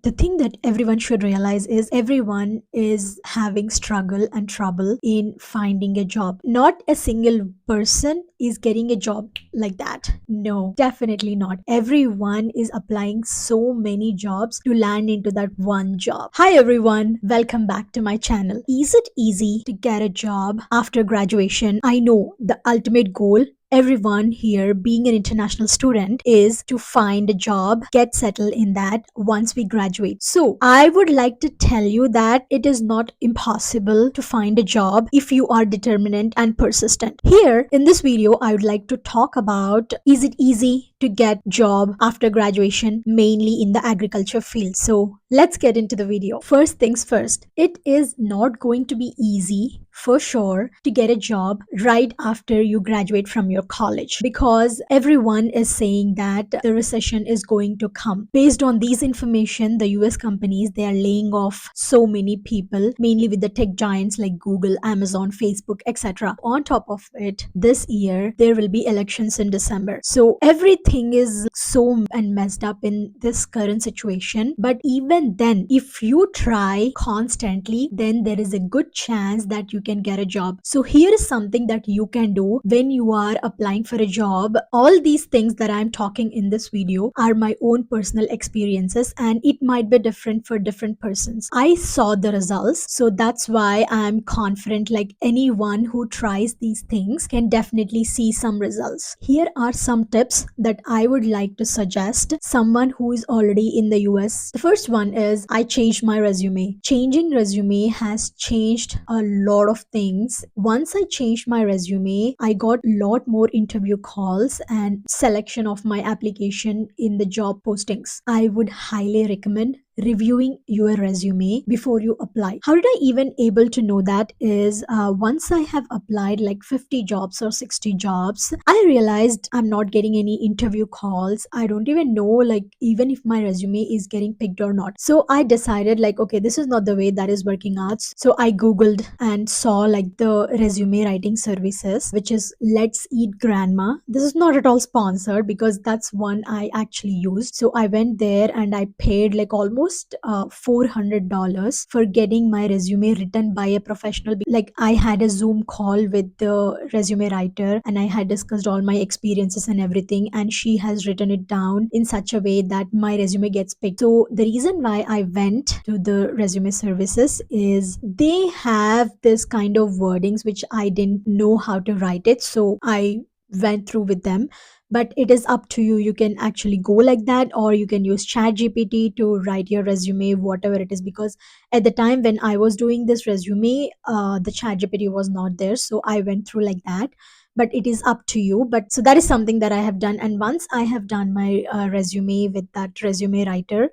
The thing that everyone should realize is everyone is having struggle and trouble in finding a job. Not a single person is getting a job like that. No, definitely not. Everyone is applying so many jobs to land into that one job. Hi everyone, welcome back to my channel. Is it easy to get a job after graduation? I know the ultimate goal everyone here being an international student is to find a job, get settled in that once we graduate. So I would like to tell you that it is not impossible to find a job if you are determined and persistent. Here in this video I would like to talk about, is it easy to get job after graduation, mainly in the agriculture field. So let's get into the video. First things first, it is not going to be easy for sure to get a job right after you graduate from your college, because everyone is saying that the recession is going to come. Based on these information, the US companies, they are laying off so many people, mainly with the tech giants like Google, Amazon, Facebook, etc. On top of it, this year there will be elections in December, so everything is so and messed up in this current situation. But even then, if you try constantly, then there is a good chance that you can get a job. So here is something that you can do when you are applying for a job. All these things that I'm talking in this video are my own personal experiences, and it might be different for different persons. I saw the results, so that's why I'm confident like anyone who tries these things can definitely see some results. Here are some tips that I would like to suggest someone who is already in the US. The first one is, I changed my resume. Changing resume has changed a lot of things. Once I changed my resume, I got a lot more interview calls and selection of my application in the job postings. I would highly recommend reviewing your resume before you apply. How did I even able to know that is, once I have applied like 50 jobs or 60 jobs, I realized I'm not getting any interview calls. I don't even know like even if my resume is getting picked or not. So I decided like, okay, this is not the way that is working out. So I googled and saw like the resume writing services, which is Let's Eat Grandma. This is not at all sponsored, because that's one I actually used. So I went there and I paid like almost $400 for getting my resume written by a professional. Like I had a Zoom call with the resume writer and I had discussed all my experiences and everything, and she has written it down in such a way that my resume gets picked. So the reason why I went to the resume services is they have this kind of wordings which I didn't know how to write it, so I went through with them. But it is up to you. You can actually go like that, or you can use chat gpt to write your resume, whatever it is. Because at the time when I was doing this resume, the chat gpt was not there, so I went through like that. But it is up to you. But so that is something that I have done, and once I have done my resume with that resume writer,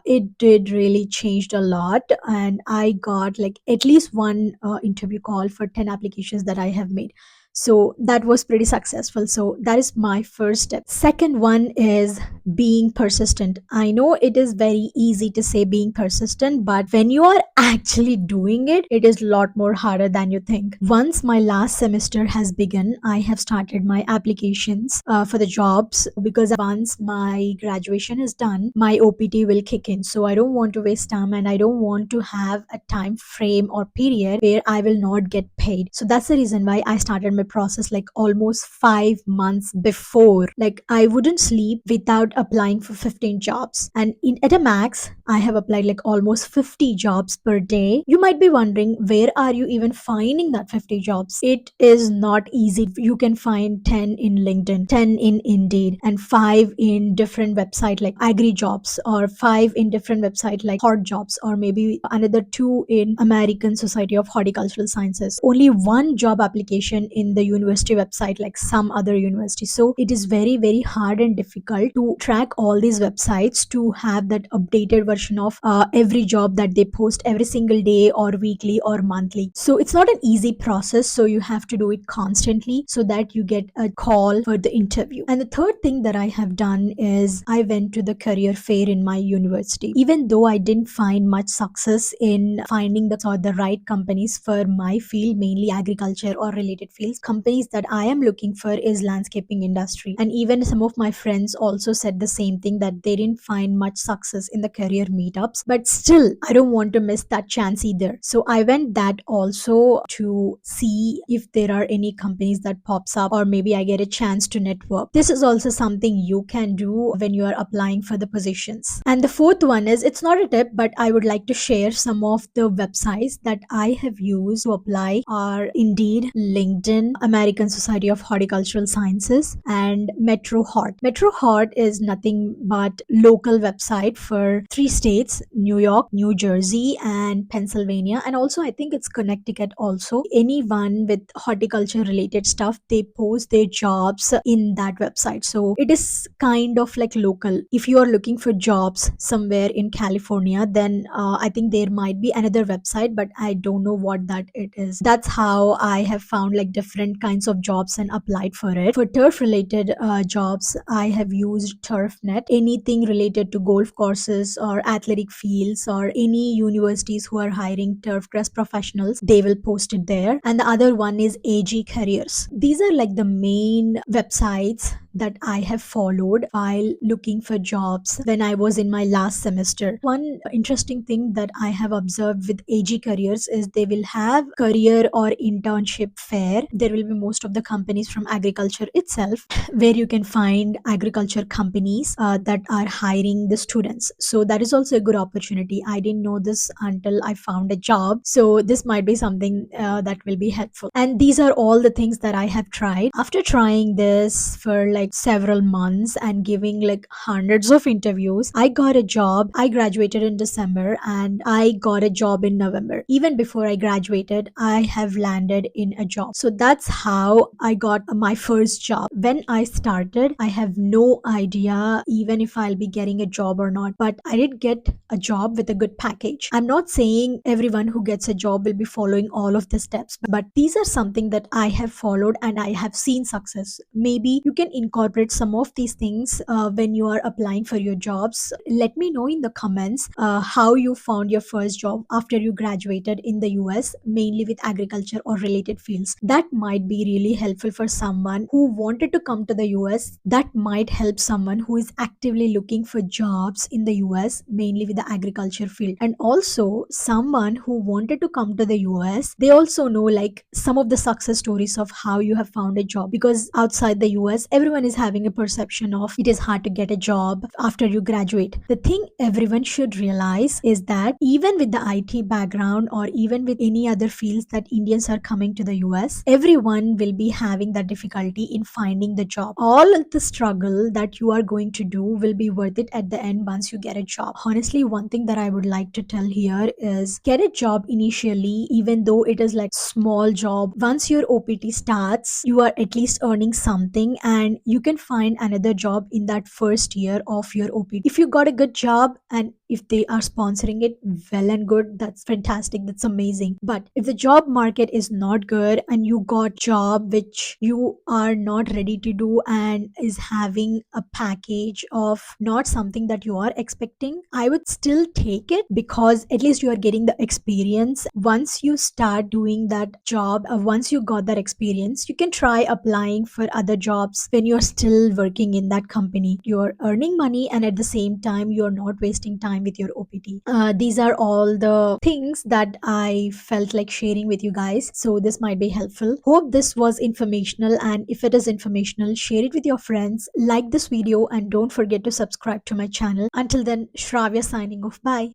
it did really changed a lot, and I got like at least one interview call for 10 applications that I have made. So that was pretty successful. So that is my first step. Second one is being persistent. I know it is very easy to say being persistent, but when you are actually doing it, it is a lot more harder than you think. Once my last semester has begun, I have started my applications for the jobs, because once my graduation is done, my opt will kick in. So I don't want to waste time, and I don't want to have a time frame or period where I will not get paid. So that's the reason why I started my process like almost 5 months before. Like I wouldn't sleep without applying for 15 jobs, and in at a max I have applied like almost 50 jobs per day. You might be wondering, where are you even finding that 50 jobs? It is not easy. You can find 10 in LinkedIn, 10 in Indeed, and 5 in different website like Agri Jobs, or 5 in different website like Hot Jobs, or maybe another 2 in American Society of Horticultural Sciences. Only one job application in the university website like some other university. So it is very very hard and difficult to track all these websites to have that updated version of every job that they post every single day or weekly or monthly. So it's not an easy process, so you have to do it constantly so that you get a call for the interview. And the third thing that I have done is I went to the career fair in my university. Even though I didn't find much success in finding the right companies for my field, mainly agriculture or related fields, companies that I am looking for is landscaping industry. And even some of my friends also said the same thing, that they didn't find much success in the career meetups. But still, I don't want to miss that chance either. So I went that also to see if there are any companies that pops up, or maybe I get a chance to network. This is also something you can do when you are applying for the positions. And the fourth one is, it's not a tip, but I would like to share some of the websites that I have used to apply are Indeed, LinkedIn, American Society of Horticultural Sciences, and MetroHot. MetroHot is nothing but local website for three states: New York, New Jersey, and Pennsylvania, and also I think it's Connecticut also. Anyone with horticulture related stuff, they post their jobs in that website. So it is kind of like local. If you are looking for jobs somewhere in California, then I think there might be another website, but I don't know what that it is. That's how I have found like different kinds of jobs and applied for it. For turf related jobs, I have used TurfNet. Anything related to golf courses or athletic fields, or any universities who are hiring turf grass professionals, they will post it there. And the other one is AG Careers. These are like the main websites that I have followed while looking for jobs when I was in my last semester. One interesting thing that I have observed with AG Careers is they will have career or internship fair. There will be most of the companies from agriculture itself, where you can find agriculture companies that are hiring the students. So that is also a good opportunity. I didn't know this until I found a job. So this might be something that will be helpful. And these are all the things that I have tried. After trying this for like several months and giving like hundreds of interviews, I got a job. I graduated in December and I got a job in November. Even before I graduated, I have landed in a job. So that's how I got my first job. When I started, I have no idea even if I'll be getting a job or not, but I did get a job with a good package. I'm not saying everyone who gets a job will be following all of the steps, but these are something that I have followed and I have seen success. Maybe you can incorporate some of these things when you are applying for your jobs. Let me know in the comments how you found your first job after you graduated in the US, mainly with agriculture or related fields. That might be really helpful for someone who wanted to come to the US. That might help someone who is actively looking for jobs in the US, mainly with the agriculture field. And also someone who wanted to come to the US, they also know like some of the success stories of how you have found a job, because outside the US everyone is having a perception of it is hard to get a job after you graduate. The thing everyone should realize is that even with the IT background or even with any other fields that Indians are coming to the US, everyone will be having that difficulty in finding the job. All of the struggle that you are going to do will be worth it at the end once you get a job. Honestly, one thing that I would like to tell here is get a job initially, even though it is like small job. Once your OPT starts, you are at least earning something and you can find another job in that first year of your OPT. If you got a good job and if they are sponsoring it, well and good, that's fantastic, that's amazing. But if the job market is not good and you got job which you are not ready to do and is having a package of not something that you are expecting, I would still take it, because at least you are getting the experience. Once you start doing that job, once you got that experience, you can try applying for other jobs when you're still working in that company. You're earning money and at the same time you're not wasting time with your OPT. These are all the things that I felt like sharing with you guys, so this might be helpful. Hope this was informational, and if it is informational, share it with your friends, like this video, and don't forget to subscribe to my channel. Until then, Shravya signing off. Bye.